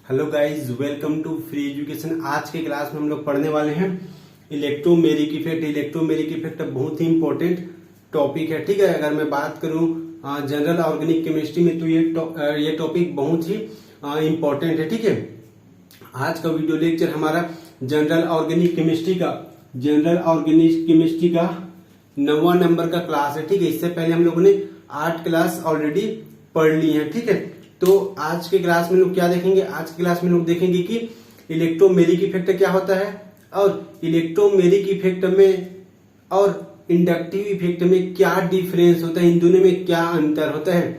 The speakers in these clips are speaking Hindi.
Hello guys, welcome to free education. आज के क्लास में हम लोग पढ़ने वाले हैं इलेक्ट्रोमेरिक इफेक्ट। इलेक्ट्रोमेरिक इफेक्ट बहुत ही इंपॉर्टेंट टॉपिक है, ठीक है। अगर मैं बात करूं जनरल ऑर्गेनिक केमिस्ट्री में तो ये टॉपिक बहुत ही इंपॉर्टेंट है, ठीक है। आज का वीडियो लेक्चर हमारा जनरल ऑर्गेनिक केमिस्ट्री का 9वां नंबर का क्लास है, ठीक है। इससे पहले हम लोगों ने 8 क्लास ऑलरेडी पढ़ ली है, ठीक है। तो आज के क्लास में लोग क्या देखेंगे? आज के क्लास में लोग देखेंगे कि इलेक्ट्रोमेरिक इफेक्ट क्या होता है और इलेक्ट्रोमेरिक इफेक्ट में और इंडक्टिव इफेक्ट में क्या डिफरेंस होता है, इन दोनों में क्या अंतर होता है।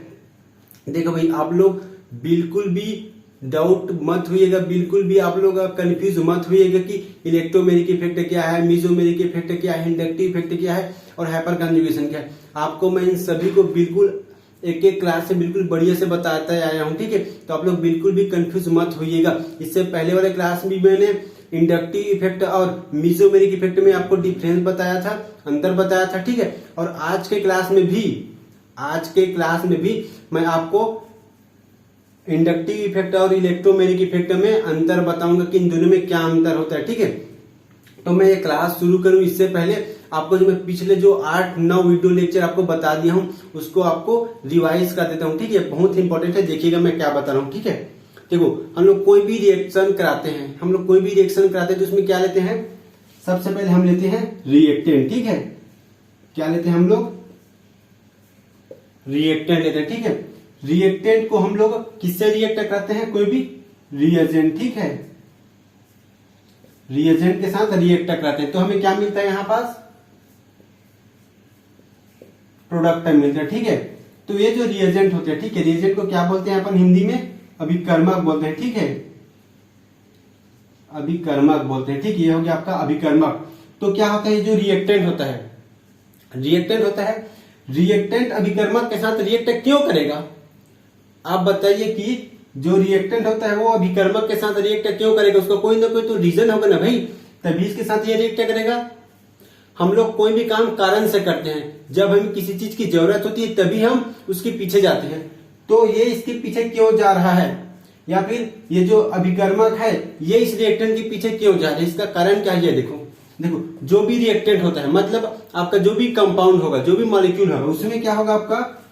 देखो भाई, आप लोग बिल्कुल भी डाउट मत होइएगा, बिल्कुल भी आप लोग कंफ्यूज मत होइएगा कि इलेक्ट्रोमेरिक इफेक्ट क्या है, मीजोमेरिक इफेक्ट क्या है, इंडक्टिव इफेक्ट क्या है और हाइपर कंजुगेशन क्या है। आपको मैं इन सभी को बिल्कुल एक एक क्लास से बिल्कुल बढ़िया से बताता आया हूं, ठीक है। तो आप लोग बिल्कुल भी कंफ्यूज मत होइएगा। इससे पहले वाले क्लास में मैंने इंडक्टिव इफेक्ट और मीजोमेरिक इफेक्ट में आपको डिफरेंस बताया था, अंतर बताया था, ठीक है। और आज के क्लास में भी मैं आपको इंडक्टिव इफेक्ट और इलेक्ट्रोमेरिक इफेक्ट में अंतर बताऊंगा कि इन दोनों में क्या अंतर होता है, ठीक है। तो मैं ये क्लास शुरू करूं इससे पहले आपको जो मैं पिछले जो 8-9 वीडियो लेक्चर आपको बता दिया हूं उसको आपको रिवाइज कर देता हूं, ठीक है। बहुत इंपॉर्टेंट है, देखिएगा मैं क्या बता रहा हूं, ठीक है। देखो, हम लोग कोई भी रिएक्शन कराते हैं तो उसमें क्या लेते हैं? सबसे पहले हम लेते हैं रिएक्टेंट, ठीक है। क्या लेते हैं हम लोग? रिएक्टेंट लेते हैं, ठीक है। रिएक्टेंट को हम लोग किससे रिएक्ट करते हैं? कोई भी रिएजेंट, ठीक है। रिएजेंट के साथ रिएक्ट कराते हैं तो हमें क्या मिलता है? यहां पास प्रोडक्ट मिलता है, ठीक है। तो ये जो रिएजेंट होते हैं, ठीक है, रिएजेंट को क्या बोलते हैं अपन हिंदी में? अभिकर्मक बोलते हैं, ठीक है। अभिकर्मक बोलते हैं, ठीक है। ये हो गया आपका अभिकर्मक। तो क्या होता है? जो रिएक्टेंट होता है रिएक्टेंट अभिकर्मक के साथ रिएक्ट क्यों करेगा? आप बताइए कि जो रिएक्टेंट होता है वो अभिकर्मक के साथ रिएक्ट क्यों करेगा? उसका कोई ना कोई तो रीजन होगा ना भाई, तभी इसके साथ ये रिएक्ट करेगा। हम लोग कोई भी काम कारण से करते हैं, जब हमें किसी चीज की जरूरत होती है तभी हम उसके पीछे जाते हैं। तो ये इसके पीछे क्यों जा रहा है, या फिर ये जो अभिकर्मक है ये इस रिएक्टेंट के पीछे क्यों जा रहा है? इसका कारण क्या है? देखो जो भी रिएक्टेंट होता है, मतलब आपका जो भी कंपाउंड होगा, जो भी मॉलिक्यूल होगा, उसमें क्या होगा? आपका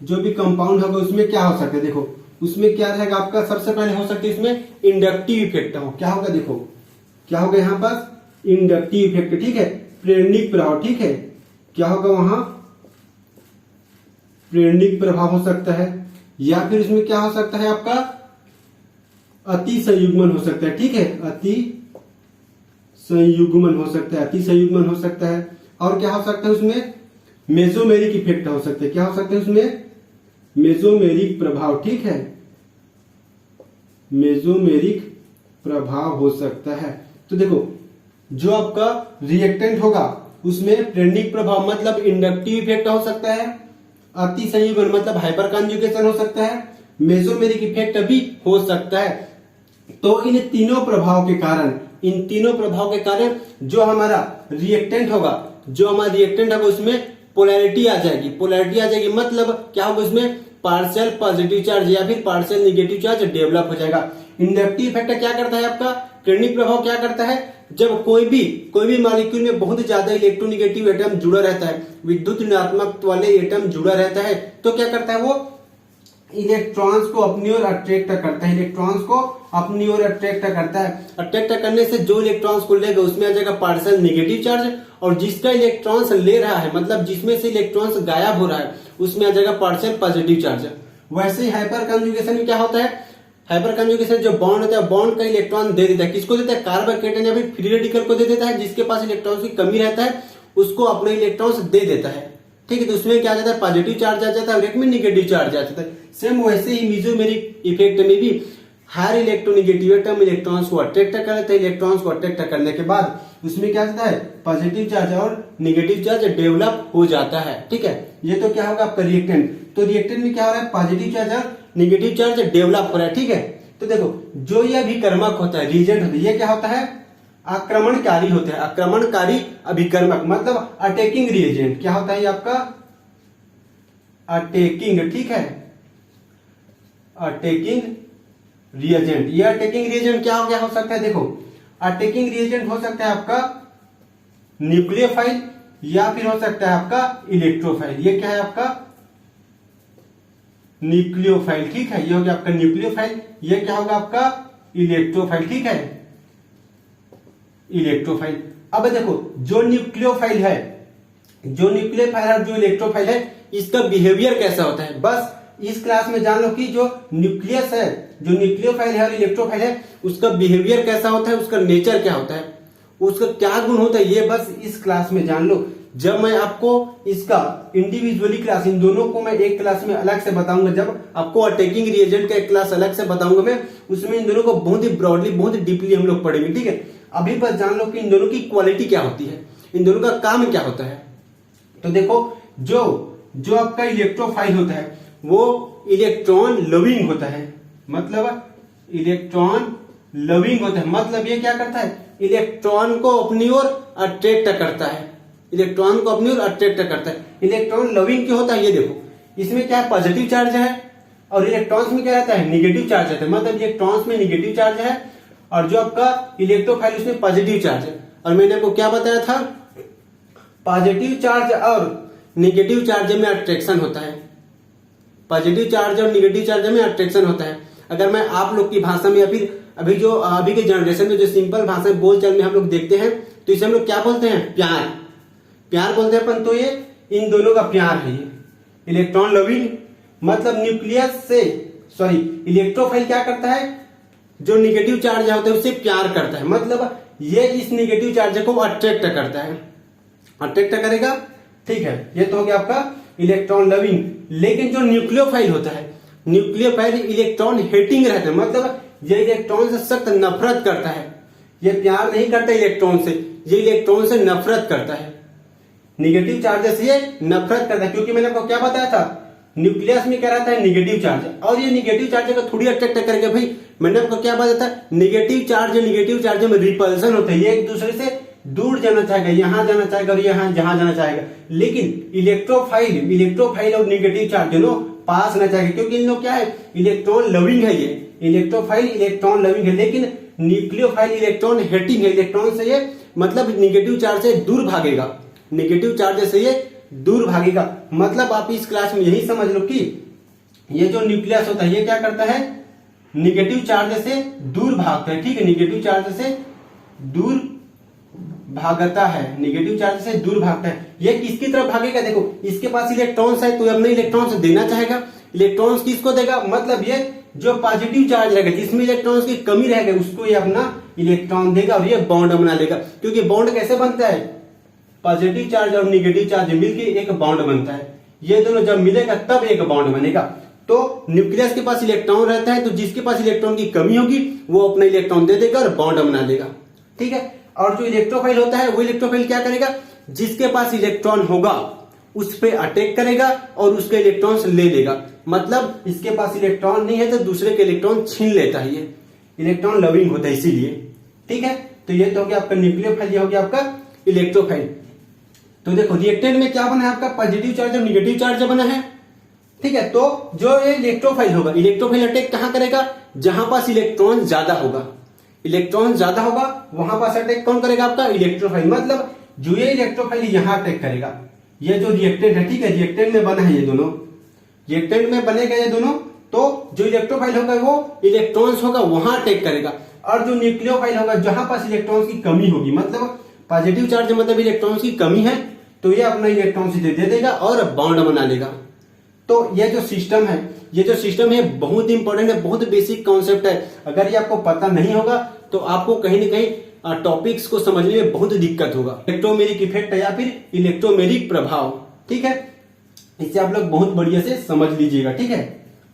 जो भी कंपाउंड होगा उसमें क्या हो सकता है? देखो, उसमें क्या रहेगा आपका? सबसे पहले हो सकता है इसमें इंडक्टिव इफेक्ट हो। क्या होगा? देखो क्या होगा यहाँ पास? इंडक्टिव इफेक्ट, ठीक है। प्रेरणिक प्रभाव, ठीक है। क्या होगा वहां? प्रेरणिक प्रभाव हो सकता है, या फिर इसमें क्या हो सकता है आपका? अति संयुग्मन हो सकता है, ठीक है। अति संयुग्मन हो सकता है। और क्या हो सकता है उसमें? मेसोमेरिक इफेक्ट हो सकता है। क्या हो सकता है उसमें? मेसोमेरिक प्रभाव, ठीक है। मेसोमेरिक प्रभाव हो सकता है। तो देखो, जो आपका रिएक्टेंट होगा उसमें प्रेरणिक प्रभाव मतलब इंडक्टिव इफेक्ट हो सकता है, अति संयुग्मन मतलब हाइपर कंजुगेशन हो सकता है, मेसोमेरिक इफेक्ट भी हो सकता है। तो इन तीनों प्रभाव के कारण जो हमारा रिएक्टेंट होगा उसमें पोलैरिटी आ जाएगी। मतलब क्या होगा? उसमें पार्शियल पॉजिटिव चार्ज या फिर पार्शियल नेगेटिव चार्ज डेवलप हो जाएगा। इंडक्टिव इफेक्ट क्या करता है? आपका प्रेरणिक प्रभाव क्या करता है? जब कोई भी मॉलिक्यूल में बहुत ज्यादा इलेक्ट्रोनेगेटिव एटम जुड़ा रहता है, विद्युत ऋणात्मक वाले एटम जुड़ा रहता है, तो क्या करता है? वो इलेक्ट्रॉन्स को अपनी ओर अट्रैक्ट करता है। अट्रैक्ट करने से जो इलेक्ट्रॉन्स को लेगा उसमें आ जाएगा पार्शियल नेगेटिव चार्ज, और जिसका इलेक्ट्रॉन्स ले रहा है, मतलब जिसमें से इलेक्ट्रॉन्स गायब हो रहा है, उसमें आ जाएगा पार्शियल पॉजिटिव चार्ज। वैसे ही हाइपर कंजुगेशन में क्या होता है? हाइपर कंजुगेशन जो बॉन्ड होता है, बॉन्ड का इलेक्ट्रॉन दे देता है। किसको देता है? कार्बोकेटन या फिर फ्री रेडिकल को दे देता है। जिसके पास इलेक्ट्रॉन्स की कमी रहता है उसको अपने इलेक्ट्रॉन्स दे देता है, ठीक है। तो उसमें क्या आ जाता है? पॉजिटिव चार्ज आ जाता है और एक में नेगेटिव चार्ज आ जाता है। सेम वैसे ही मीजोमेरिक इफेक्ट में भी हायर इलेक्ट्रोनेगेटिव एटम इलेक्ट्रॉन्स को अट्रैक्ट कर लेता है। इलेक्ट्रॉन्स को अट्रैक्ट करने के बाद उसमें क्या जाता है? पॉजिटिव चार्ज और नेगेटिव चार्ज डेवलप हो जाता है, ठीक है। ये तो क्या होगा? आपका रिएक्टेंट। तो रिएक्टेंट में क्या हो रहा है? पॉजिटिव चार्ज और नेगेटिव चार्ज डेवलप हो रहा है, ठीक है। तो देखो, जो ये अभिकर्मक होता है, रिएजेंट होता है, ये क्या होता है? आक्रमणकारी होता है। आक्रमणकारी अभिकर्मक मतलब अटैकिंग रिएजेंट। क्या होता है ये आपका? अटैकिंग, ठीक है। Attacking reagent. ये अटैकिंग रिएजेंट क्या हो सकता है, देखो अटैकिंग रिएजेंट हो सकता है आपका न्यूक्लियोफाइल या फिर हो सकता है आपका इलेक्ट्रोफाइल। ये क्या है आपका न्यूक्लियोफाइल, ठीक है, ये हो गया आपका न्यूक्लियोफाइल। ये क्या होगा आपका इलेक्ट्रोफाइल, ठीक है, इलेक्ट्रोफाइल। अब देखो जो न्यूक्लियोफाइल है और जो इलेक्ट्रोफाइल है, इसका बिहेवियर कैसा होता है, बस इस क्लास में जान लो कि जो न्यूक्लियस है, जो न्यूक्लियोफाइल है और इलेक्ट्रोफाइल है, उसका बिहेवियर कैसा होता है, उसका नेचर क्या होता है, उसका क्या गुण होता है, ये बस इस क्लास में जान लो। जब मैं आपको इसका इंडिविजुअली क्लास, इन दोनों को मैं एक क्लास में अलग से बताऊंगा, जब आपको अटैकिंग रिएजेंट का एक क्लास अलग से बताऊंगा मैं, उसमें इन दोनों को बहुत ही ब्रॉडली, बहुत ही डीपली हम लोग पढ़ेंगे, ठीक है। अभी बस जान लो कि इन दोनों की क्वालिटी क्या होती है, इन दोनों का काम क्या होता है। तो देखो जो आपका इलेक्ट्रोफाइल होता है वो इलेक्ट्रॉन लविंग होता है, मतलब इलेक्ट्रॉन लविंग होता है, मतलब ये क्या करता है, इलेक्ट्रॉन को अपनी ओर अट्रैक्ट करता है, इलेक्ट्रॉन को अपनी ओर अट्रैक्ट करता है। इलेक्ट्रॉन लविंग क्यों होता है, ये देखो इसमें क्या है, पॉजिटिव चार्ज है और इलेक्ट्रॉन्स में क्या रहता है, निगेटिव चार्ज रहता है, मतलब इलेक्ट्रॉन्स में निगेटिव चार्ज है और जो आपका इलेक्ट्रोफाइल उसमें पॉजिटिव चार्ज है। और मैंने आपको क्या बताया था, पॉजिटिव चार्ज और निगेटिव चार्ज में अट्रैक्शन होता है, पॉजिटिव चार्ज और निगेटिव चार्ज में अट्रैक्शन होता है। अगर मैं आप लोग की भाषा में या फिर अभी के जनरेशन में जो सिंपल भाषा में बोलचाल में हम लोग देखते हैं, तो इसे हम लोग क्या बोलते हैं, प्यार बोलते हैं अपन। तो ये इन दोनों का प्यार है, ये इलेक्ट्रॉन लविंग, मतलब न्यूक्लियस से इलेक्ट्रोफाइल क्या करता है, जो निगेटिव चार्ज होता है उससे प्यार करता है, मतलब ये इस निगेटिव चार्ज को अट्रैक्ट करता है, अट्रैक्ट करेगा, ठीक है। ये तो हो गया आपका इलेक्ट्रॉन लविंग। लेकिन जो न्यूक्लियोफाइल होता है, न्यूक्लियोफाइल इलेक्ट्रॉन हेटिंग रहता है, मतलब ये इलेक्ट्रॉन से सख्त नफरत करता है, ये प्यार नहीं करता इलेक्ट्रॉन से, ये इलेक्ट्रॉन से नफरत करता है, निगेटिव चार्ज से ये नफरत करता है। क्योंकि मैंने आपको क्या बताया था, न्यूक्लियस में क्या रहता है, निगेटिव चार्ज, और ये निगेटिव चार्ज को थोड़ी अट्रैक्ट करेगा भाई। मैंने आपको क्या बताया था, निगेटिव चार्ज में रिपल्सन होता है, ये एक दूसरे से दूर जाना चाहेगा, यहां जाना चाहेगा और यहां जहां जाना चाहेगा। लेकिन इलेक्ट्रोफाइल और निगेटिव चार्ज दोनों पास ना चाहेगा, क्योंकि इन लोग क्या है, इलेक्ट्रॉन लविंग है, ये इलेक्ट्रोफाइल इलेक्ट्रॉन लविंग है, लेकिन न्यूक्लियोफाइल इलेक्ट्रॉन हेटिंग है, इलेक्ट्रॉन से ये मतलब निगेटिव चार्ज से दूर भागेगा, निगेटिव चार्ज से ये दूर भागेगा। मतलब आप इस क्लास में यही समझ लो कि ये जो न्यूक्लियस होता है ये क्या करता है, निगेटिव चार्ज से दूर भागता है, ठीक है, निगेटिव चार्ज से दूर भागता है, निगेटिव चार्ज से दूर भागता है। ये किसकी तरफ भागेगा, देखो इसके पास इलेक्ट्रॉन्स है तो अपने इलेक्ट्रॉन्स देना चाहेगा, इलेक्ट्रॉन्स किसको देगा, मतलब ये जो पॉजिटिव चार्ज रहेगा, जिसमें इलेक्ट्रॉन्स की कमी रहेगा, उसको ये अपना इलेक्ट्रॉन देगा और ये बॉन्ड बना लेगा। क्योंकि बॉन्ड कैसे बनता है, पॉजिटिव चार्ज और निगेटिव चार्ज मिलकर एक बॉन्ड बनता है, ये दोनों जब मिलेगा तब एक बॉन्ड बनेगा। तो न्यूक्लियस के पास इलेक्ट्रॉन रहता है, तो जिसके पास इलेक्ट्रॉन की कमी होगी वो अपना इलेक्ट्रॉन दे देगा और बॉन्ड बना देगा, ठीक है। और जो इलेक्ट्रोफाइल होता है वो इलेक्ट्रोफाइल क्या करेगा, जिसके पास इलेक्ट्रॉन होगा उस पे अटैक करेगा और उसके इलेक्ट्रॉन्स ले लेगा, मतलब इसके पास इलेक्ट्रॉन नहीं है तो दूसरे के इलेक्ट्रॉन छीन लेता है, ये इलेक्ट्रॉन लविंग होता है इसीलिए, ठीक है। तो ये तो हो गया आपका न्यूक्लियोफाइल, ये हो गया आपका इलेक्ट्रोफाइल। तो देखो रिएक्टेंट में क्या बना है आपका, पॉजिटिव चार्ज और निगेटिव चार्ज बना है, ठीक है। तो जो ये इलेक्ट्रोफाइल होगा, इलेक्ट्रोफाइल अटैक कहां करेगा, जहां पास इलेक्ट्रॉन ज्यादा होगा, इलेक्ट्रॉन ज्यादा होगा वहां पास अटैक कौन करेगा, आपका इलेक्ट्रोफाइल। मतलब जो ये इलेक्ट्रोफाइल यहां अटैक करेगा, ये जो रिएक्टेंट है, ठीक है, रिएक्टेंट में बना है ये दोनों, रिएक्टेंट में बनेगा ये दोनों, तो जो इलेक्ट्रोफाइल होगा वो इलेक्ट्रॉन्स होगा वहां अटैक करेगा, और जो न्यूक्लियोफाइल होगा जहां पास इलेक्ट्रॉन्स की कमी होगी, मतलब पॉजिटिव चार्ज मतलब इलेक्ट्रॉन्स की कमी है, तो ये अपना इलेक्ट्रॉन सीधे दे देगा और बॉन्ड बना लेगा। तो ये जो सिस्टम है बहुत इंपॉर्टेंट है, बहुत बेसिक कॉन्सेप्ट है। अगर ये आपको पता नहीं होगा तो आपको कहीं ना कहीं टॉपिक्स को समझने में बहुत दिक्कत होगा। इलेक्ट्रोमेरिक इफेक्ट या फिर इलेक्ट्रोमेरिक प्रभाव, ठीक है, इसे आप लोग बहुत बढ़िया से समझ लीजिएगा, ठीक है।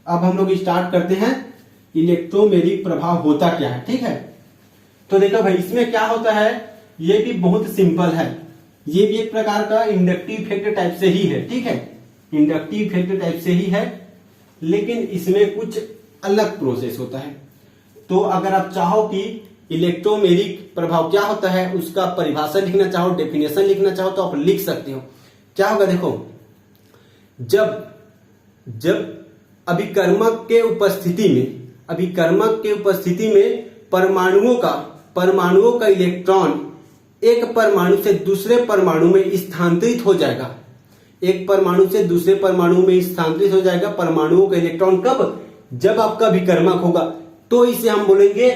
अब हम लोग स्टार्ट करते हैं, इलेक्ट्रोमेरिक प्रभाव होता क्या है, ठीक है। तो देखो भाई इसमें क्या होता है, ये भी बहुत सिंपल है, ये भी एक प्रकार का इंडक्टिव इफेक्ट टाइप से ही है, ठीक है, इंडक्टिव इफेक्ट टाइप से ही है, लेकिन इसमें कुछ अलग प्रोसेस होता है। तो अगर आप चाहो कि इलेक्ट्रोमेरिक प्रभाव क्या होता है उसका परिभाषा लिखना चाहो, डेफिनेशन लिखना चाहो, तो आप लिख सकते हो। क्या होगा देखो, जब अभिकर्मक के उपस्थिति में अभिकर्मक के उपस्थिति में परमाणुओं का इलेक्ट्रॉन एक परमाणु से दूसरे परमाणु में स्थानांतरित हो जाएगा। एक परमाणु से दूसरे परमाणु में स्थानांतरित हो जाएगा परमाणुओं का इलेक्ट्रॉन। कब? जब आपका अभिकर्मक होगा। तो इसे हम बोलेंगे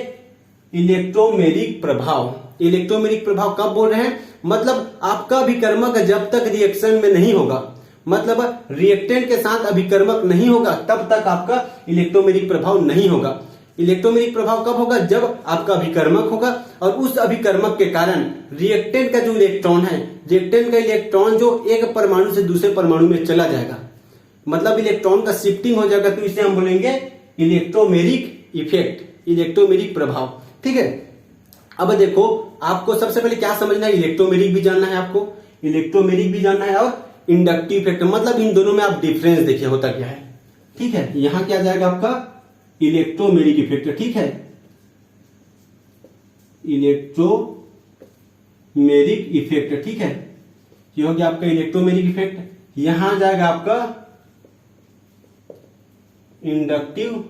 इलेक्ट्रोमेरिक प्रभाव। इलेक्ट्रोमेरिक प्रभाव कब बोल रहे हैं? मतलब आपका अभिकर्मक जब तक रिएक्शन में नहीं होगा, मतलब रिएक्टेंट के साथ अभिकर्मक नहीं होगा, तब तक आपका इलेक्ट्रोमेरिक प्रभाव नहीं होगा। इलेक्ट्रोमेरिक प्रभाव कब होगा? जब आपका अभिकर्मक होगा और उस अभिकर्मक के कारण रिएक्टेंट का जो इलेक्ट्रॉन है, रिएक्टेंट का इलेक्ट्रॉन जो एक परमाणु से दूसरे परमाणु में चला जाएगा, मतलब इलेक्ट्रॉन का शिफ्टिंग हो जाएगा। तो इसे हम बोलेंगे इलेक्ट्रोमेरिक इफेक्ट, इलेक्ट्रोमेरिक प्रभाव। ठीक है, अब देखो आपको सबसे पहले क्या समझना है, इलेक्ट्रोमेरिक भी जानना है आपको, इलेक्ट्रोमेरिक भी जानना है और इंडक्टिव इफेक्ट, मतलब इन दोनों में आप डिफरेंस देखिए होता क्या है। ठीक है, यहां क्या जाएगा आपका इलेक्ट्रोमेरिक इफेक्ट। ठीक है, इलेक्ट्रोमेरिक इफेक्ट। ठीक है, ये हो गया आपका इलेक्ट्रोमेरिक इफेक्ट। यहां जाएगा आपका इंडक्टिव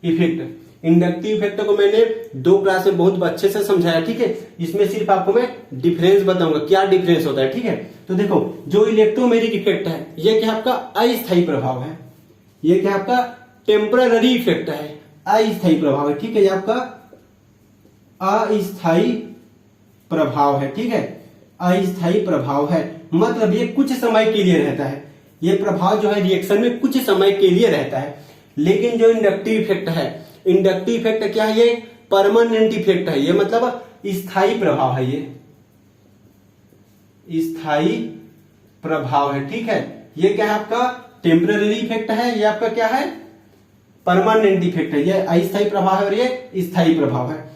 इफेक्ट। इंडक्टिव इफेक्ट को मैंने 2 क्लास में बहुत अच्छे से समझाया। ठीक है, इसमें सिर्फ आपको मैं डिफरेंस बताऊंगा, क्या डिफरेंस होता है। ठीक है, तो देखो जो इलेक्ट्रोमेरिक इफेक्ट है ये क्या आपका अस्थायी प्रभाव है, ये क्या आपका टेम्पररी इफेक्ट है, अस्थायी प्रभाव है। ठीक है, ये आपका अस्थायी प्रभाव है। ठीक है, अस्थायी प्रभाव है, मतलब ये कुछ समय के लिए रहता है। ये प्रभाव जो है रिएक्शन में कुछ समय के लिए रहता है। लेकिन जो इंडक्टिव इफेक्ट है, इंडक्टिव इफेक्ट क्या है? ये परमानेंट इफेक्ट है, ये मतलब स्थायी प्रभाव है, ये स्थायी प्रभाव है। ठीक है, ये क्या है आपका टेम्पररी इफेक्ट है, ये आपका क्या है परमानेंट इफेक्ट है। ये अस्थायी प्रभाव है और ये स्थायी प्रभाव है।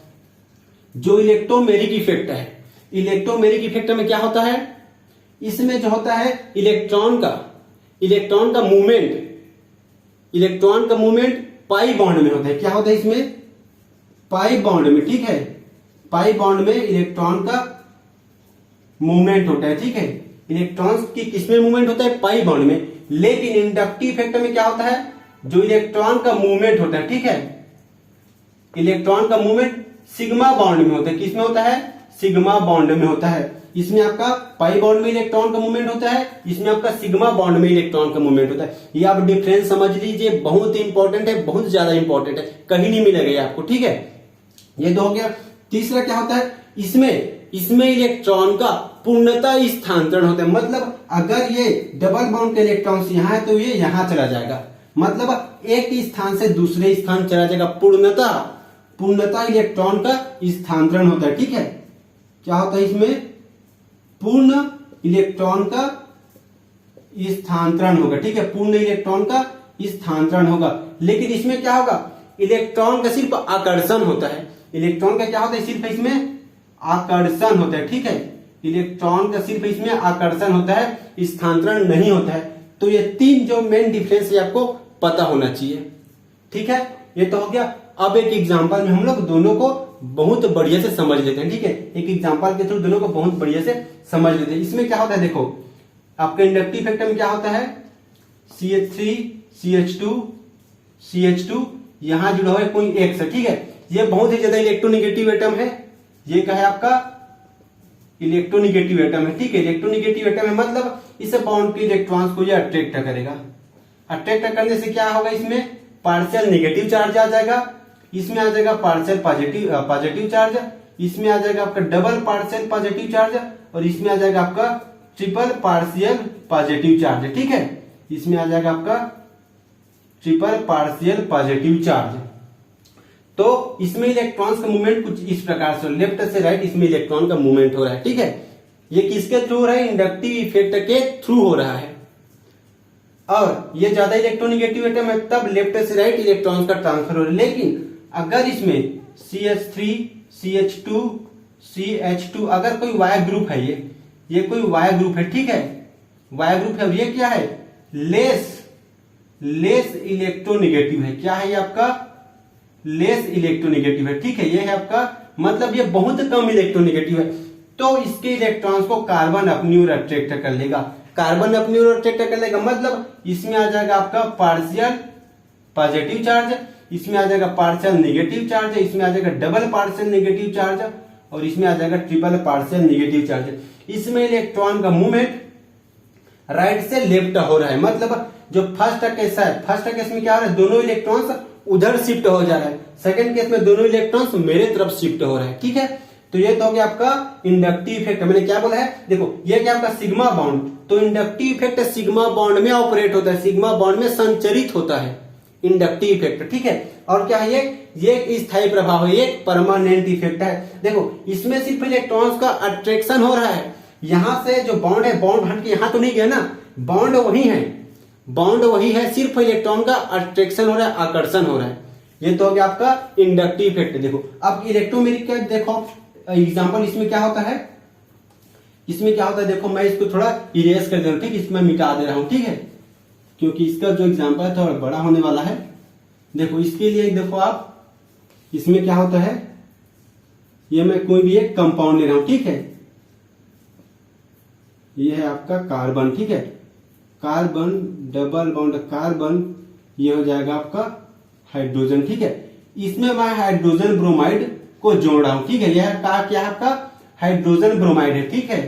जो इलेक्ट्रोमेरिक इफेक्ट है, इलेक्ट्रोमेरिक इफेक्ट में क्या होता है? इसमें जो होता है इलेक्ट्रॉन का मूवमेंट पाई बॉन्ड में होता है। क्या होता है इसमें? पाई बॉन्ड में। ठीक है, पाई बॉन्ड में इलेक्ट्रॉन का मूवमेंट होता है। ठीक है, इलेक्ट्रॉन की किसमें मूवमेंट होता है? पाई बॉन्ड में। लेकिन इंडक्टिव इफेक्ट में क्या होता है? जो इलेक्ट्रॉन का मूवमेंट होता है, ठीक है, इलेक्ट्रॉन का मूवमेंट सिग्मा बॉन्ड में होता है। किसमें होता है? सिग्मा बॉन्ड में होता है। इसमें आपका पाई बॉन्ड में इलेक्ट्रॉन का मूवमेंट होता है, इसमें आपका सिग्मा बॉन्ड में इलेक्ट्रॉन का मूवमेंट होता है। ये आप डिफरेंस समझ लीजिए, बहुत इंपॉर्टेंट है, बहुत ज्यादा इंपॉर्टेंट है, कहीं नहीं मिलेगा आपको। ठीक है, ये तो हो गया। तीसरा क्या होता है? इसमें इलेक्ट्रॉन का पूर्णता स्थानांतरण होता है, मतलब अगर ये डबल बॉन्ड के इलेक्ट्रॉन यहाँ है तो ये यहां चला जाएगा, मतलब एक स्थान से दूसरे स्थान चला जाएगा। पूर्णता इलेक्ट्रॉन का स्थानांतरण होता है। ठीक है, क्या होता है इसमें? पूर्ण इलेक्ट्रॉन का स्थानांतरण होगा। ठीक है, पूर्ण इलेक्ट्रॉन का स्थानांतरण होगा। लेकिन इसमें क्या होगा? इलेक्ट्रॉन का सिर्फ आकर्षण होता है। इलेक्ट्रॉन का क्या होता है? सिर्फ इसमें आकर्षण होता है। ठीक है, इलेक्ट्रॉन का सिर्फ इसमें आकर्षण होता है, स्थानांतरण नहीं होता है। तो ये 3 जो मेन डिफरेंस है आपको पता होना चाहिए। ठीक है, ये तो हो गया। अब एक एग्जांपल में हम लोग दोनों को बहुत बढ़िया से समझ लेते हैं। ठीक है, एक एग्जांपल के थ्रू दोनों को बहुत बढ़िया से समझ लेते हैं। इसमें क्या होता है? देखो आपका इंडक्टिव इफेक्ट में क्या होता है? CH3 CH2 यहां जुड़ा हुआ है कोई X है। ठीक है, ये बहुत ही ज्यादा इलेक्ट्रोनेगेटिव एटम है। ये क्या है आपका? इलेक्ट्रोनेगेटिव एटम है। ठीक है, इलेक्ट्रोनेगेटिव एटम है, मतलब इस बॉन्ड के इलेक्ट्रॉन्स को ये अट्रैक्ट करेगा। अट्रैक्ट करने से क्या होगा? इसमें पार्शियल नेगेटिव चार्ज आ जाएगा, इसमें आ जाएगा पार्शियल पॉजिटिव चार्ज, इसमें आ जाएगा आपका डबल पार्शियल पॉजिटिव चार्ज और इसमें आ जाएगा आपका ट्रिपल पार्शियल पॉजिटिव चार्ज। ठीक है, इसमें आ जाएगा आपका ट्रिपल पार्शियल पॉजिटिव चार्ज। तो इसमें इलेक्ट्रॉन्स का मूवमेंट कुछ इस प्रकार से, लेफ्ट से राइट इसमें इलेक्ट्रॉन का मूवमेंट हो रहा है। ठीक है, ये किसके थ्रू हो रहा है? इंडक्टिव इफेक्ट के थ्रू हो रहा है। और ये ज्यादा इलेक्ट्रोनेगेटिव एटम है, तब लेफ्ट से राइट इलेक्ट्रॉन्स का ट्रांसफर हो रहा है। लेकिन अगर इसमें CH3 CH2 CH2 अगर कोई वाई ग्रुप है, ये कोई वाई ग्रुप है। ठीक है, वाई ग्रुप है और ये क्या है? लेस इलेक्ट्रोनेगेटिव है। क्या है ये आपका? लेस इलेक्ट्रोनेगेटिव है। ठीक है, ये है आपका, मतलब ये बहुत कम इलेक्ट्रोनेगेटिव है। तो इसके इलेक्ट्रॉन्स को कार्बन अपनी ओर अट्रैक्ट कर लेगा, कार्बन अपनी ओर अट्रैक्ट कर लेगा, मतलब इसमें आ जाएगा आपका पार्शियल पॉजिटिव चार्ज, इसमें आ जाएगा पार्शियल नेगेटिव चार्ज, इसमें आ जाएगा डबल पार्शियल नेगेटिव चार्ज और इसमें आ जाएगा ट्रिपल पार्शियल नेगेटिव चार्ज। इसमें इलेक्ट्रॉन का मूवमेंट राइट से लेफ्ट हो रहा है, मतलब जो फर्स्ट केस है, फर्स्ट केस में क्या हो रहा है, दोनों इलेक्ट्रॉन्स उधर शिफ्ट हो जा रहा है, सेकंड केस में दोनों इलेक्ट्रॉन्स मेरे तरफ शिफ्ट हो रहे हैं। ठीक है, तो ये तो हो गया आपका इंडक्टिव इफेक्ट। मैंने क्या बोला है, देखो ये क्या आपका सिग्मा बॉन्ड, तो इंडक्टिव इफेक्ट सिग्मा बॉन्ड में ऑपरेट होता है, सिग्मा बॉन्ड में संचरित होता है इंडक्टिव इफेक्ट। ठीक है, और क्या है ये एक स्थायी प्रभाव है, ये परमानेंट इफेक्ट है। देखो इसमें सिर्फ इलेक्ट्रॉन्स का अट्रैक्शन हो रहा है, यहां से जो बॉन्ड है, बॉन्ड हट के यहां तो नहीं गया ना, बॉन्ड वही है, बॉन्ड वही है, सिर्फ इलेक्ट्रॉन का अट्रैक्शन हो रहा है, आकर्षण हो रहा है। ये तो हो गया आपका इंडक्टिव इफेक्ट। देखो अब इलेक्ट्रोमेरिक का देखो एग्जांपल, इसमें क्या होता है, इसमें क्या होता है, देखो मैं इसको थोड़ा इरेज कर दे रहा हूं, ठीक, इसमें मिटा दे रहा हूं, ठीक है, क्योंकि इसका जो एग्जांपल है थोड़ा बड़ा होने वाला है। देखो इसके लिए देखो आप, इसमें क्या होता है, ये मैं कोई भी एक कंपाउंड ले रहा हूं, ठीक है, ये है आपका कार्बन, ठीक है, कार्बन डबल बॉन्ड कार्बन, ये हो जाएगा आपका हाइड्रोजन। ठीक है, इसमें मैं हाइड्रोजन ब्रोमाइड को जोड़ रहा हूं, ठीक है, यह क्या है आपका हाइड्रोजन ब्रोमाइड है। ठीक है,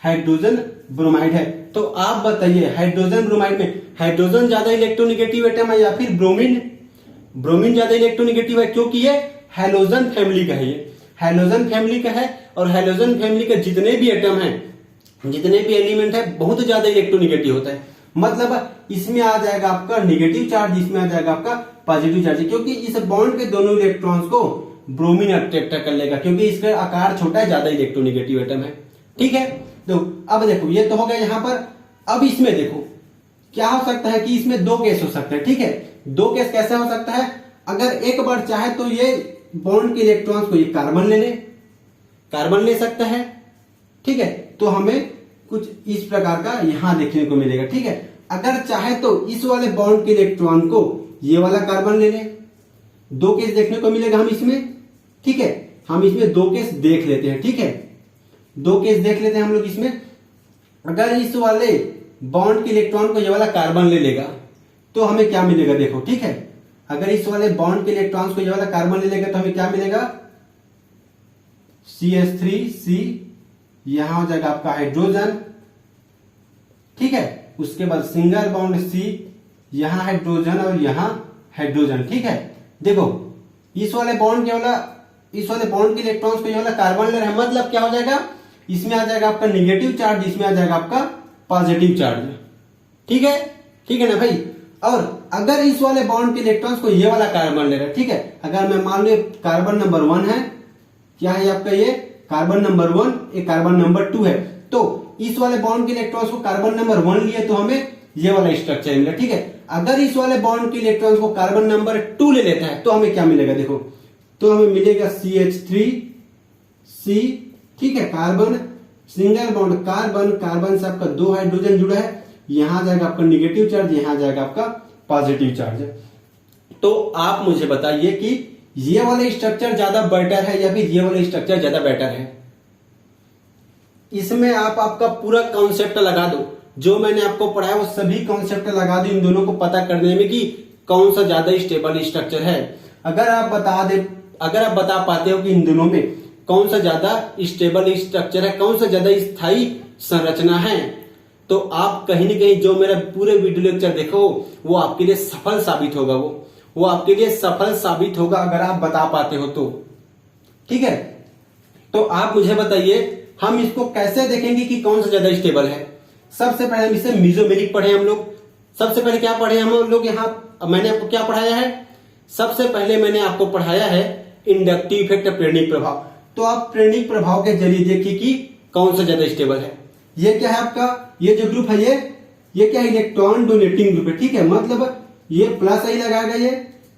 हाइड्रोजन ब्रोमाइड है, तो आप बताइए हाइड्रोजन ब्रोमाइड में हाइड्रोजन ज्यादा इलेक्ट्रोनेगेटिव एटम है या फिर ब्रोमीन, ब्रोमीन ज्यादा इलेक्ट्रोनेगेटिव है, क्योंकि ये हैलोजन फैमिली का है, ये हैलोजन फैमिली का है, और हैलोजन फैमिली के जितने भी एटम हैं, जितने भी एलिमेंट है, बहुत ज्यादा इलेक्ट्रोनेगेटिव होता है, मतलब इसमें आ जाएगा आपका नेगेटिव चार्ज, इसमें आ जाएगा आपका पॉजिटिव चार्ज, क्योंकि इस बॉन्ड के दोनों इलेक्ट्रॉन्स को ब्रोमीन अट्रैक्ट कर लेगा, क्योंकि इसका आकार छोटा है, ज्यादा इलेक्ट्रोनेगेटिव एटम है। ठीक है, तो अब देखो ये तो हो गया यहां पर। अब इसमें देखो क्या हो सकता है कि इसमें दो केस हो सकते हैं। ठीक है, दो केस कैसे हो सकता है, अगर एक बार चाहे तो ये बॉन्ड के इलेक्ट्रॉन्स को ये कार्बन ले ले, कार्बन ले सकता है। ठीक है, तो हमें कुछ इस प्रकार का यहां देखने को मिलेगा। ठीक है, अगर चाहे तो इस वाले बॉन्ड के इलेक्ट्रॉन को ये वाला कार्बन ले ले, दो केस देखने को मिलेगा हम इसमें। ठीक है, हम इसमें दो केस देख लेते हैं। ठीक है, दो केस देख लेते हैं हम लोग इसमें। अगर इस वाले बॉन्ड के इलेक्ट्रॉन को ये वाला कार्बन ले लेगा तो हमें क्या मिलेगा, देखो। ठीक है, अगर इस वाले बॉन्ड के इलेक्ट्रॉन्स को ये वाला कार्बन ले लेगा तो हमें क्या मिलेगा, CH3C, यहां हो जाएगा आपका हाइड्रोजन। ठीक है, उसके बाद सिंगल बॉन्ड C, यहां हाइड्रोजन और यहां हाइड्रोजन। ठीक है, देखो इस वाले बॉन्ड के वाला, इस वाले बॉन्ड के इलेक्ट्रॉन्स को ये वाला कार्बन ले रहा है, मतलब क्या हो जाएगा, इसमें आ जाएगा आपका नेगेटिव चार्ज, इसमें आ जाएगा आपका पॉजिटिव चार्ज। ठीक है, ठीक है ना भाई। और अगर इस वाले बॉन्ड के इलेक्ट्रॉन्स को ये वाला कार्बन ले रहा है, ठीक है, अगर मैं मान लो कार्बन नंबर 1 है, क्या है आपका ये कार्बन नंबर 1, ये कार्बन नंबर 2 है, तो इस वाले बॉन्ड के इलेक्ट्रॉन्स को कार्बन नंबर 1 लिए तो हमें ये वाला स्ट्रक्चर मिलेगा। ठीक है, अगर इस वाले बॉन्ड के इलेक्ट्रॉन्स को कार्बन नंबर 2 ले लेता है तो हमें क्या मिलेगा, देखो, तो हमें मिलेगा CH3C। ठीक है, carbon single bond carbon, carbon से आपका 2 हाइड्रोजन जुड़ा है, यहां जाएगा आपका नेगेटिव चार्ज, यहां जाएगा आपका पॉजिटिव चार्ज। तो आप मुझे बताइए कि ये वाला स्ट्रक्चर ज्यादा बेटर है या फिर ये वाला स्ट्रक्चर ज्यादा बेटर है। इसमें आप आपका पूरा कॉन्सेप्ट लगा दो, जो मैंने आपको पढ़ाया वो सभी कॉन्सेप्ट लगा दो इन दोनों को पता करने में कि कौन सा ज्यादा स्टेबल स्ट्रक्चर है। अगर आप बता पाते हो कि इन दोनों में कौन सा ज्यादा स्टेबल स्ट्रक्चर है, कौन सा ज्यादा स्थायी संरचना है, तो आप कहीं ना कहीं जो मेरा पूरे वीडियो लेक्चर देखो वो आपके लिए सफल साबित होगा, वो आपके लिए सफल साबित होगा अगर आप बता पाते हो तो। ठीक है, तो आप मुझे बताइए हम इसको कैसे देखेंगे कि कौन सा ज्यादा स्टेबल है। सबसे पहले हम इसे मीजोमेरिक पढ़े हम लोग। सबसे पहले क्या पढ़े हम लोग, यहाँ मैंने आपको क्या पढ़ाया है, सबसे पहले मैंने आपको पढ़ाया है इंडक्टिव इफेक्ट, प्रेरणिक प्रभाव। तो आप प्रेरणिक प्रभाव के जरिए देखिए कि कौन सा ज्यादा स्टेबल है। ये क्या है आपका, ये जो ग्रुप है ये क्या इलेक्ट्रॉन डोनेटिंग ग्रुप है। ठीक है, मतलब ये प्लस आई लगाएगा,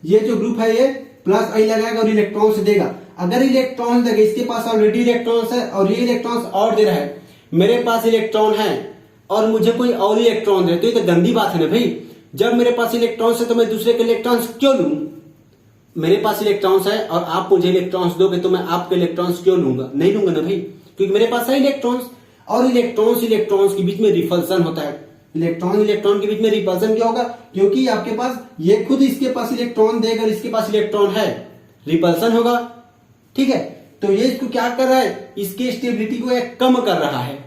ये जो ग्रुप है ये प्लस आई लगाएगा और इलेक्ट्रॉन्स देगा। अगर इलेक्ट्रॉन्स देगा, इसके पास ऑलरेडी इलेक्ट्रॉन्स है और ये इलेक्ट्रॉन्स और दे रहा है, मेरे पास इलेक्ट्रॉन है और मुझे कोई और इलेक्ट्रॉन दे, तो ये तो गंदी बात है ना भाई। जब मेरे पास इलेक्ट्रॉन्स है तो मैं दूसरे के इलेक्ट्रॉन्स क्यों लूं। मेरे पास इलेक्ट्रॉन्स है और आप मुझे इलेक्ट्रॉन्स दोगे तो मैं आपके इलेक्ट्रॉन्स क्यों लूंगा, नहीं लूंगा ना भाई, क्योंकि मेरे पास है इलेक्ट्रॉन्स। और इलेक्ट्रॉन्स के बीच में रिपल्सन होता है, इलेक्ट्रॉन इलेक्ट्रॉन के बीच में रिपल्सन क्या होगा, क्योंकि आपके पास ये खुद इसके पास इलेक्ट्रॉन देगा, इसके पास इलेक्ट्रॉन है, रिपल्सन होगा। ठीक है, तो ये इसको क्या कर रहा है, इसकी स्टेबिलिटी को कम कर रहा है,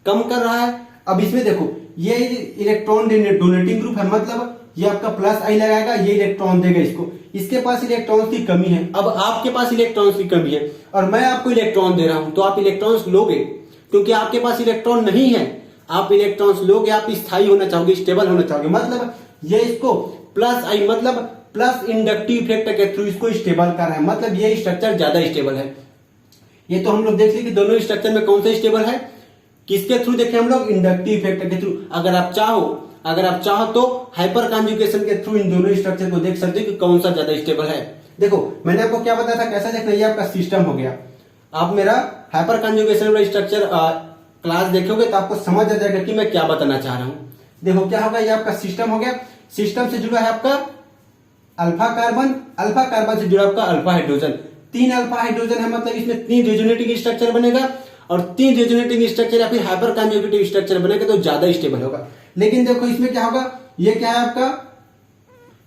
कम कर रहा है। अब इसमें देखो ये इलेक्ट्रॉन डोनेटिंग ग्रुप है, मतलब ये आपका प्लस आई लगाएगा, ये इलेक्ट्रॉन देगा इसको, इसके पास इलेक्ट्रॉन्स की कमी है। अब आपके पास इलेक्ट्रॉन्स की कमी है और मैं आपको इलेक्ट्रॉन दे रहा हूं, तो आप इलेक्ट्रॉन्स लोगे, क्योंकि आपके पास इलेक्ट्रॉन नहीं है। आप इलेक्ट्रॉन्स लोगे, आप स्थायी होना चाहोगे, स्टेबल होना चाहोगे, मतलब ये इसको प्लस आई मतलब प्लस इंडक्टिव इफेक्ट के थ्रू इसको स्टेबल कर रहा है, मतलब ये स्ट्रक्चर ज्यादा स्टेबल है। ये तो हम लोग देख लिए कि दोनों स्ट्रक्चर में कौन सा स्टेबल है, किसके थ्रू देखे हम लोग, इंडक्टिव इफेक्ट के थ्रू। अगर आप चाहो तो हाइपर कॉन्जुगेशन के थ्रू इन दोनों स्ट्रक्चर को देख सकते हो कि कौन सा ज्यादा स्टेबल है। देखो मैंने आपको क्या बताया था, कैसा देखना, ये आपका सिस्टम हो गया। आप मेरा हाइपर कॉन्जुगेशन वाला स्ट्रक्चर क्लास देखोगे तो आपको समझ आ जाएगा कि मैं क्या बताना चाह रहा हूं। देखो क्या होगा, ये आपका सिस्टम हो गया, सिस्टम से जुड़ा है आपका अल्फा कार्बन, अल्फा कार्बन से जुड़ा आपका अल्फा हाइड्रोजन, 3 अल्फा हाइड्रोजन है, मतलब इसमें 3 रेजोनेटिंग स्ट्रक्चर बनेगा, और 3 रेजोनेटिंग स्ट्रक्चर या फिर हाइपर कॉन्जुगेटिव स्ट्रक्चर बनेगा तो ज्यादा स्टेबल होगा। लेकिन देखो इसमें क्या होगा, ये क्या है आपका,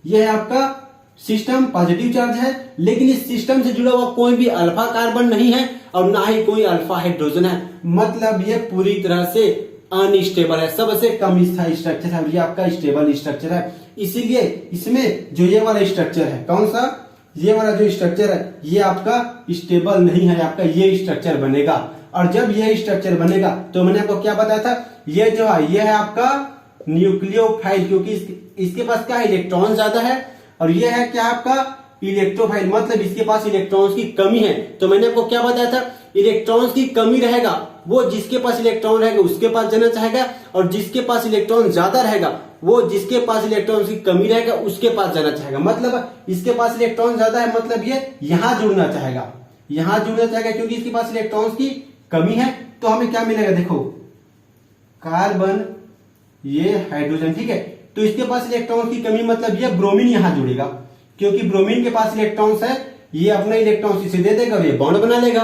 ये है आपका सिस्टम, पॉजिटिव चार्ज है, लेकिन इस सिस्टम से जुड़ा हुआ कोई भी अल्फा कार्बन नहीं है और ना ही कोई अल्फा हाइड्रोजन है, मतलब ये पूरी तरह से अनस्टेबल है, सबसे कम स्थायी स्ट्रक्चर है, ये आपका स्टेबल स्ट्रक्चर है। इसीलिए इसमें जो ये वाला स्ट्रक्चर है, कौन सा, ये वाला जो स्ट्रक्चर है, ये आपका स्टेबल नहीं है, आपका ये स्ट्रक्चर बनेगा। और जब ये स्ट्रक्चर बनेगा तो मैंने आपको क्या बताया था, ये जो है ये है आपका न्यूक्लियोफाइल, क्योंकि इसके पास क्या है, इलेक्ट्रॉन ज्यादा है, और ये है क्या आपका इलेक्ट्रोफाइल, मतलब इसके पास इलेक्ट्रॉन्स की कमी है। तो मैंने आपको क्या बताया था, इलेक्ट्रॉन्स की कमी रहेगा, वो जिसके पास इलेक्ट्रॉन रहेगा उसके पास जाना चाहेगा, और जिसके पास इलेक्ट्रॉन ज्यादा रहेगा वो जिसके पास इलेक्ट्रॉन की कमी रहेगा उसके पास जाना चाहेगा। मतलब इसके पास इलेक्ट्रॉन ज्यादा है, मतलब ये यहां जुड़ना चाहेगा, यहां जुड़ना चाहेगा, क्योंकि इसके पास इलेक्ट्रॉन्स की कमी है। तो हमें क्या मिलेगा, देखो कार्बन, ये हाइड्रोजन, ठीक है, तो इसके पास इलेक्ट्रॉन की कमी, मतलब ये ब्रोमीन यहां जुड़ेगा, क्योंकि ब्रोमीन के पास इलेक्ट्रॉन्स है, ये अपने इलेक्ट्रॉन्स इसे दे देगा और ये बॉन्ड बना लेगा।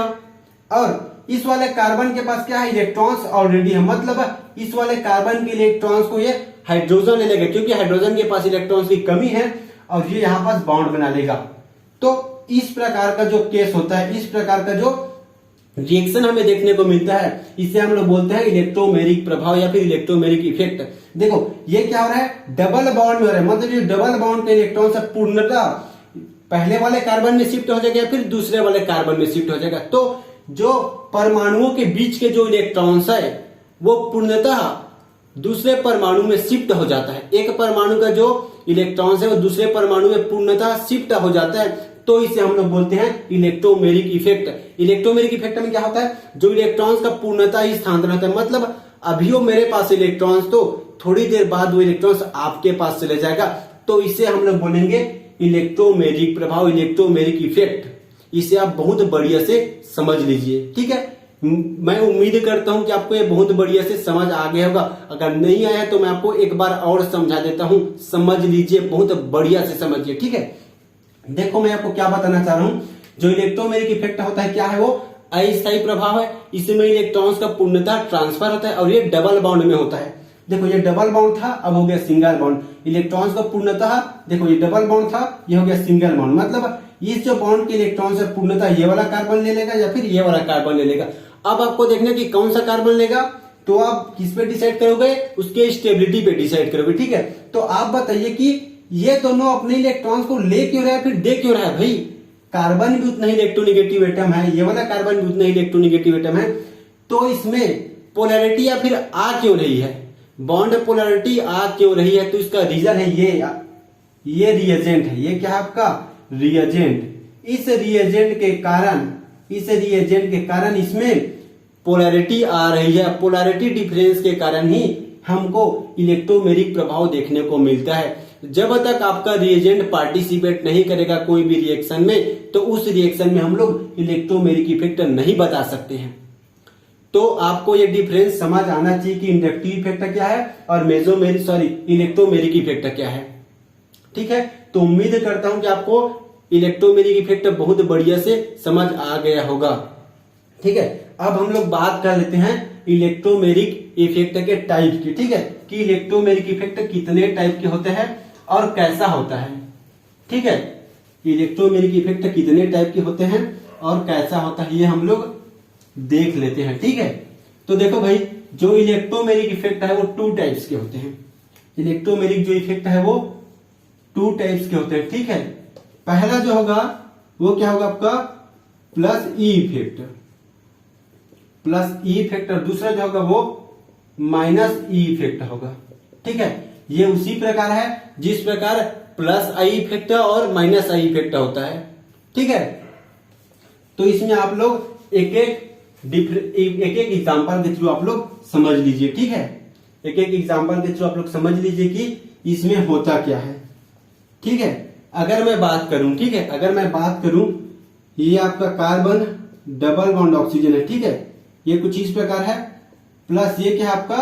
और इस वाले कार्बन के पास क्या है, इलेक्ट्रॉन्स ऑलरेडी है, मतलब इस वाले कार्बन के इलेक्ट्रॉन्स को ये हाइड्रोजन ले लेगा, क्योंकि हाइड्रोजन के पास इलेक्ट्रॉन्स की कमी है और ये यहां पास बॉन्ड बना लेगा। तो इस प्रकार का जो केस होता है, इस प्रकार का जो रिएक्शन हमें देखने को मिलता है, इसे हम लोग बोलते हैं इलेक्ट्रोमेरिक प्रभाव या फिर इलेक्ट्रोमेरिक इफेक्ट। देखो ये क्या हो रहा है, डबल बॉन्ड में हो रहा है, मतलब ये डबल बॉन्ड के इलेक्ट्रॉन से पूर्णतः पहले वाले कार्बन में शिफ्ट हो जाएगा या फिर दूसरे वाले कार्बन में शिफ्ट हो जाएगा। तो जो परमाणुओं के बीच के जो इलेक्ट्रॉन्स है वो पूर्णतः दूसरे परमाणु में शिफ्ट हो जाता है। एक परमाणु का जो इलेक्ट्रॉन्स है वो दूसरे परमाणु में पूर्णतः शिफ्ट हो जाता है, तो इसे हम लोग बोलते हैं इलेक्ट्रोमेरिक इफेक्ट। इलेक्ट्रोमेरिक इफेक्ट में क्या होता है, जो इलेक्ट्रॉन्स का पूर्णतः ही स्थानांतरण होता है, मतलब अभी वो मेरे पास इलेक्ट्रॉन्स, तो थोड़ी देर बाद वो इलेक्ट्रॉन्स आपके पास चले जाएगा, तो इसे हम लोग बोलेंगे इलेक्ट्रोमेरिक प्रभाव, इलेक्ट्रोमेरिक इफेक्ट। इसे आप बहुत बढ़िया से समझ लीजिए, ठीक है। मैं उम्मीद करता हूं कि आपको ये बहुत बढ़िया से समझ आ गया होगा। अगर नहीं आया तो मैं आपको एक बार और समझा देता हूं, समझ लीजिए, बहुत बढ़िया से समझिए, ठीक है। देखो मैं आपको क्या बताना चाह रहा हूं, जो इलेक्ट्रोमेरिक इफेक्ट होता है क्या है, वो अस्थायी प्रभाव है। इसमें इलेक्ट्रॉन्स का पूर्णतः ट्रांसफर होता है और ये डबल बॉन्ड में होता है। देखो ये डबल बॉन्ड था, अब हो गया सिंगल बॉन्ड। इलेक्ट्रॉन्स का पूर्णतः, देखो ये डबल बॉन्ड था, ये हो गया सिंगल बॉन्ड, मतलब इस जो बॉन्ड के इलेक्ट्रॉन से पूर्णतः ये वाला कार्बन ले लेगा या फिर ये वाला कार्बन ले लेगा। अब आपको देखना कि कौन सा कार्बन लेगा, तो आप किस पे डिसाइड करोगे, उसके स्टेबिलिटी पे डिसाइड करोगे, ठीक है। तो आप बताइए कि ये दोनों अपने इलेक्ट्रॉन्स को ले क्यों रहा है, फिर दे क्यों रहा है। भाई कार्बन भी उतना ही इलेक्ट्रोनेगेटिव एटम है, ये वाला कार्बन भी उतना ही इलेक्ट्रोनेगेटिव एटम है, तो इसमें पोलैरिटी या फिर आ क्यों रही है, बॉन्ड पोलैरिटी आ क्यों रही है। तो इसका रीजन है ये रिएजेंट है, ये क्या है आपका रिएजेंट। इस रिएजेंट के कारण इसमें पोलैरिटी आ रही है। पोलैरिटी डिफरेंस के कारण ही हमको इलेक्ट्रोमेरिक प्रभाव देखने को मिलता है। जब तक आपका रिएजेंट पार्टिसिपेट नहीं करेगा कोई भी रिएक्शन में, तो उस रिएक्शन में हम लोग इलेक्ट्रोमेरिक इफेक्ट नहीं बता सकते हैं। तो आपको ये डिफरेंस समझ आना चाहिए कि इंडक्टिव इफेक्ट क्या है और इलेक्ट्रोमेरिक इफेक्ट क्या है, ठीक है। तो उम्मीद करता हूं कि आपको इलेक्ट्रोमेरिक इफेक्ट बहुत बढ़िया से समझ आ गया होगा, ठीक है, अब हम लोग बात कर लेते हैं इलेक्ट्रोमेरिक इफेक्ट के टाइप की। ठीक है, कि इलेक्ट्रोमेरिक इफेक्ट कितने टाइप के होते हैं और कैसा होता है। ठीक है, इलेक्ट्रोमेरिक इफेक्ट कितने टाइप के होते हैं और कैसा होता है ये हम लोग देख लेते हैं। ठीक है, तो देखो भाई, जो इलेक्ट्रोमेरिक इफेक्ट है वो 2 टाइप्स के होते हैं। इलेक्ट्रोमेरिक जो इफेक्ट है वो 2 टाइप्स के होते हैं। ठीक है, पहला जो होगा वो क्या होगा आपका plus E effect, plus E effect, और दूसरा जो होगा वो माइनस ई इफेक्ट होगा। ठीक है, ये उसी प्रकार है जिस प्रकार प्लस आई इफेक्ट और माइनस आई इफेक्ट होता है। ठीक है, तो इसमें आप लोग एक एक एग्जांपल के थ्रू आप लोग समझ लीजिए। ठीक है, एक एक एग्जांपल के थ्रू आप लोग समझ लीजिए कि इसमें होता क्या है। ठीक है, अगर मैं बात करूं, ठीक है, अगर मैं बात करूं, ये आपका कार्बन डबल बॉन्ड ऑक्सीजन है। ठीक है, ये कुछ इस प्रकार है, प्लस ये क्या है आपका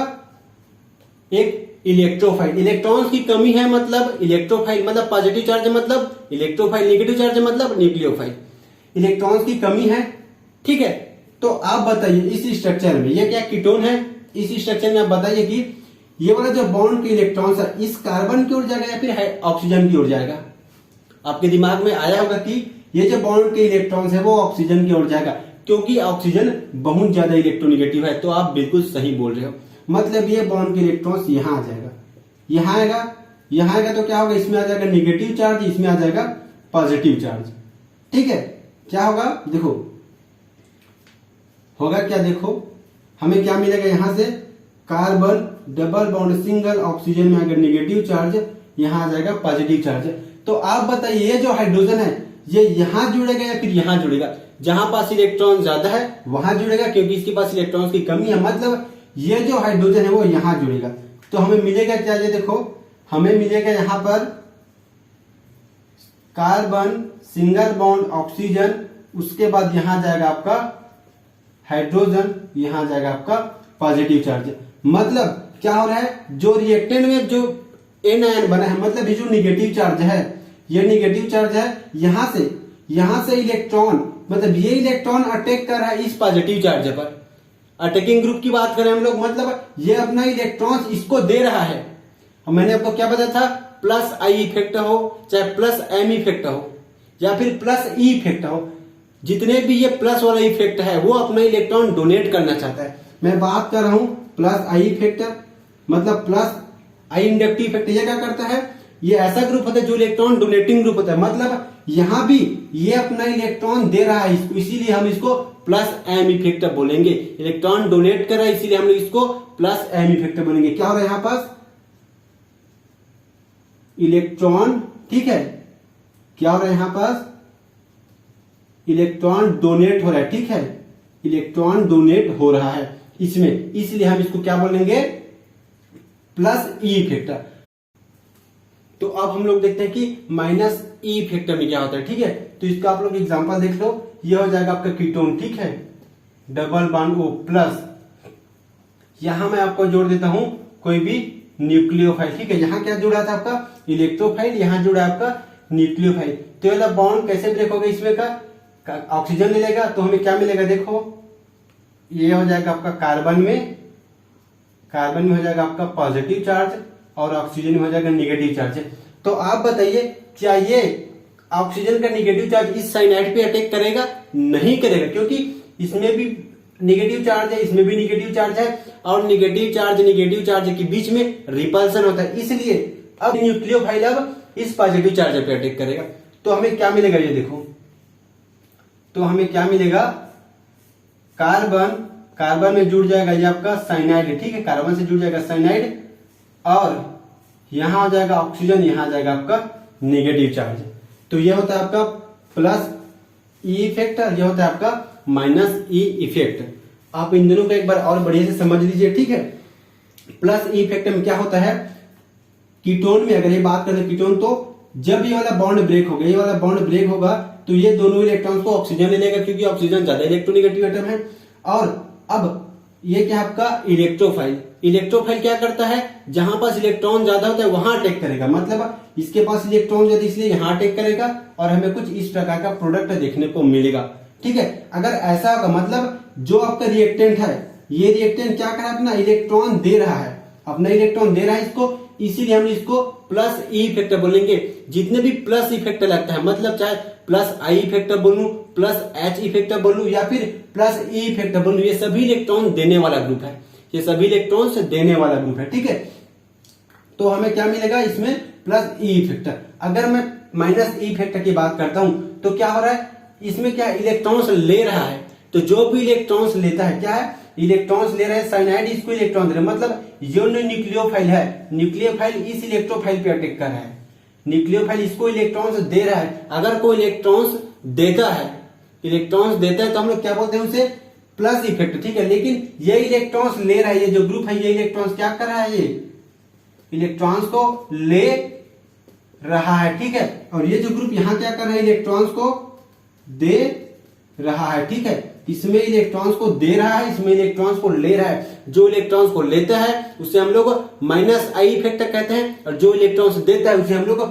एक इलेक्ट्रोफाइल, इलेक्ट्रॉन्स की कमी है मतलब इलेक्ट्रोफाइल, मतलब पॉजिटिव चार्ज मतलब इलेक्ट्रोफाइल, नेगेटिव चार्ज मतलब न्यूक्लियोफाइल, इलेक्ट्रॉन्स की कमी है। ठीक है, तो आप बताइए इस स्ट्रक्चर में ये क्या कीटोन है, इस स्ट्रक्चर में आप बताइए कि ये वाला जो बॉन्ड के इलेक्ट्रॉन्स है इस कार्बन की ओर जाएगा या फिर ऑक्सीजन की ओर जाएगा। आपके दिमाग में आया होगा कि ये जो बॉन्ड के इलेक्ट्रॉन्स है वो ऑक्सीजन की ओर जाएगा, क्योंकि ऑक्सीजन बहुत ज्यादा इलेक्ट्रोनेगेटिव है। तो आप बिल्कुल सही बोल रहे हो, मतलब ये बॉन्ड के इलेक्ट्रॉन्स यहां आ जाएगा, यहां आएगा, यहां आएगा, तो क्या होगा, इसमें आ जाएगा निगेटिव चार्ज, इसमें आ जाएगा पॉजिटिव चार्ज। ठीक है, क्या होगा, देखो होगा क्या, देखो हमें क्या मिलेगा, यहां से carbon double bond single oxygen में अगर निगेटिव चार्ज, यहां आ जाएगा पॉजिटिव चार्ज। तो आप बताइए ये जो हाइड्रोजन है ये यहां जुड़ेगा या फिर यहां जुड़ेगा। जहां पास इलेक्ट्रॉन ज्यादा है वहां जुड़ेगा, क्योंकि इसके पास इलेक्ट्रॉन्स की कमी है, मतलब ये जो हाइड्रोजन है वो यहां जुड़ेगा। तो हमें मिलेगा क्या, ये देखो हमें मिलेगा यहां पर कार्बन सिंगल बॉन्ड ऑक्सीजन, उसके बाद यहां जाएगा आपका हाइड्रोजन, यहां जाएगा आपका पॉजिटिव चार्ज। मतलब क्या हो रहा है, जो रिएक्टेंट में जो एन आयन बना है, मतलब ये जो निगेटिव चार्ज है, ये निगेटिव चार्ज है, यहां से इलेक्ट्रॉन, मतलब ये इलेक्ट्रॉन अटैक कर रहा है इस पॉजिटिव चार्ज पर। अटैकिंग ग्रुप की बात करें हम लोग, मतलब ये अपना इलेक्ट्रॉन्स इसको दे रहा है। मैंने आपको क्या बताया था, प्लस आई इफेक्ट हो चाहे प्लस एम इफेक्ट हो या फिर प्लस ई इफेक्ट हो, जितने भी ये प्लस वाला इफेक्ट है वो अपना इलेक्ट्रॉन डोनेट करना चाहता है। मैं बात कर रहा हूं प्लस आई इफेक्ट, मतलब प्लस आई इंडक्टिव इफेक्ट, ये क्या करता है, ये ऐसा ग्रुप होता है जो इलेक्ट्रॉन डोनेटिंग ग्रुप होता है, मतलब यहां भी ये अपना इलेक्ट्रॉन दे रहा है इसको, इसीलिए हम इसको प्लस एम इफेक्ट बोलेंगे। इलेक्ट्रॉन डोनेट कर रहा है इसीलिए हम लोग इसको प्लस एम इफेक्ट बोलेंगे। क्या हो रहा है यहां पास, इलेक्ट्रॉन, ठीक है, क्या हो रहा है यहां पास, इलेक्ट्रॉन डोनेट हो रहा है। ठीक है, इलेक्ट्रॉन डोनेट हो रहा है इसमें, इसलिए हम इसको क्या बोलेंगे, प्लस ई इफेक्ट। तो अब हम लोग देखते हैं कि माइनस ई इफेक्ट में क्या होता है। ठीक है, तो इसका आप लोग एग्जांपल देख लो, ये हो जाएगा आपका कीटोन। ठीक है, डबल बॉन्ड ओ प्लस, यहां मैं आपको जोड़ देता हूं कोई भी न्यूक्लियोफाइल। ठीक है, यहां क्या जुड़ा था आपका इलेक्ट्रोफाइल, यहां जुड़ा आपका न्यूक्लियोफाइल। तो ये बॉन्ड कैसे ब्रेक होगा, इसमें का ऑक्सीजन ले लेगा तो हमें क्या मिलेगा, देखो ये हो जाएगा आपका कार्बन में हो जाएगा आपका पॉजिटिव चार्ज और ऑक्सीजन में हो जाएगा निगेटिव चार्ज। तो आप बताइए क्या ये ऑक्सीजन का निगेटिव चार्ज इस साइनाइड पे अटैक करेगा, नहीं करेगा, क्योंकि इसमें भी निगेटिव चार्ज है, इसमें भी निगेटिव चार्ज है, और निगेटिव चार्ज के बीच में रिपल्सन होता है, इसलिए अब न्यूक्लियोफाइल अब इस पॉजिटिव चार्ज पे अटैक करेगा। तो हमें क्या मिलेगा, ये देखो, तो हमें क्या मिलेगा, कार्बन में जुड़ जाएगा ये आपका साइनाइड। ठीक है, कार्बन से जुड़ जाएगा साइनाइड, और यहां आ जाएगा ऑक्सीजन, यहां आ जाएगा आपका नेगेटिव चार्ज। तो ये होता है आपका प्लस ई इफेक्ट, ये होता है आपका माइनस ई इफेक्ट। आप इन दोनों को एक बार और बढ़िया से समझ लीजिए। ठीक है, प्लस ई इफेक्ट में क्या होता है, कीटोन में अगर ये बात करें कीटोन, तो जब ये वाला बॉन्ड ब्रेक होगा, ये वाला बॉन्ड ब्रेक होगा तो ये दोनों इलेक्ट्रॉन्स को ऑक्सीजन ले लेगा, क्योंकि ऑक्सीजन ज्यादा इलेक्ट्रोनेगेटिव एटम है। और अब ये क्या आपका इलेक्ट्रोफाइल क्या करता है, जहां पास इलेक्ट्रॉन ज्यादा होता है वहां अटैक करेगा, मतलब इसके पास इलेक्ट्रॉन ज्यादा इसलिए यहां अटैक करेगा और हमें कुछ इस प्रकार का प्रोडक्ट देखने को मिलेगा। ठीक है, अगर ऐसा होगा, मतलब जो आपका रिएक्टेंट है, ये रिएक्टेंट क्या कर रहा है, अपना इलेक्ट्रॉन दे रहा है, अपना इलेक्ट्रॉन दे रहा है इसको, इसीलिए हम इसको प्लस ई इफेक्टर बोलेंगे। जितने भी प्लस इफेक्टर लगता है, मतलब चाहे प्लस आई इफेक्टर बोलूं, प्लस एच इफेक्टर बोलूं या फिर प्लस ई इफेक्टर बोलूं, ये सभी इलेक्ट्रॉन देने वाला ग्रुप है, ये सभी इलेक्ट्रॉन से देने वाला ग्रुप है, ठीक है। तो हमें क्या मिलेगा इसमें, प्लस ई इफेक्टर। अगर मैं माइनस ई इफेक्टर की बात करता हूं तो क्या हो रहा है, इसमें क्या इलेक्ट्रॉन्स ले रहा है, तो जो भी इलेक्ट्रॉन्स लेता है, क्या है, इलेक्ट्रॉन्स ले रहा है, साइनाइड इसको इलेक्ट्रॉन दे रहा है, मतलब यूनि न्यूक्लियोफाइल है, न्यूक्लियोफाइल इस इलेक्ट्रोफाइल पे अटैक कर रहा है, न्यूक्लियोफाइल इसको इलेक्ट्रॉन्स दे रहा है। अगर कोई इलेक्ट्रॉन्स देता है, इलेक्ट्रॉन्स देता है तो हम लोग क्या बोलते हैं उसे, प्लस इफेक्ट, ठीक है। लेकिन ये इलेक्ट्रॉन्स ले रहा है, ये जो ग्रुप है, ये इलेक्ट्रॉन्स क्या कर रहा है, ये इलेक्ट्रॉन्स को ले रहा है, ठीक है। और ये जो ग्रुप यहाँ क्या कर रहा है, इलेक्ट्रॉन्स को दे रहा है, ठीक है। इसमें इलेक्ट्रॉन्स को दे रहा है, इसमें इलेक्ट्रॉन्स को ले रहा है। जो इलेक्ट्रॉन्स को लेता है उसे हम लोग माइनस आई इफेक्टर कहते हैं, और जो इलेक्ट्रॉन्स देता है उसे हम लोग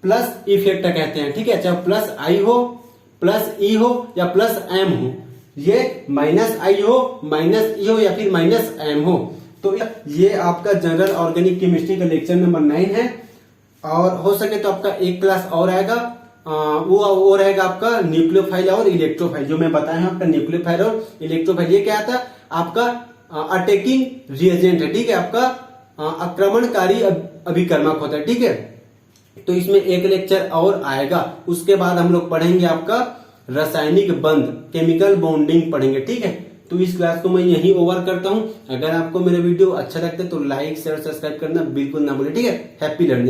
प्लस इफेक्टर कहते हैं, ठीक है। चाहे प्लस आई हो, प्लस ई हो या प्लस एम हो, ये माइनस आई हो, माइनस ई हो या फिर माइनस एम हो। तो ये आपका जनरल ऑर्गेनिक केमिस्ट्री का लेक्चर नंबर 9 है। और हो सके तो आपका एक क्लास और आएगा, वो रहेगा आपका न्यूक्लियोफाइल और इलेक्ट्रोफाइल, जो मैं बताया हूं आपका न्यूक्लियोफाइल और इलेक्ट्रोफाइल। ये क्या था, आपका अटैकिंग रिएजेंट है, ठीक है, आपका आक्रमणकारी अभिकर्मक होता है, ठीक है। तो इसमें एक लेक्चर और आएगा, उसके बाद हम लोग पढ़ेंगे आपका रासायनिक बंध, केमिकल बॉन्डिंग पढ़ेंगे, ठीक है। तो इस क्लास को मैं यही ओवर करता हूं। अगर आपको मेरा वीडियो अच्छा लगता है तो लाइक शेयर सब्सक्राइब करना बिल्कुल ना भूलें, ठीक है। Happy learning.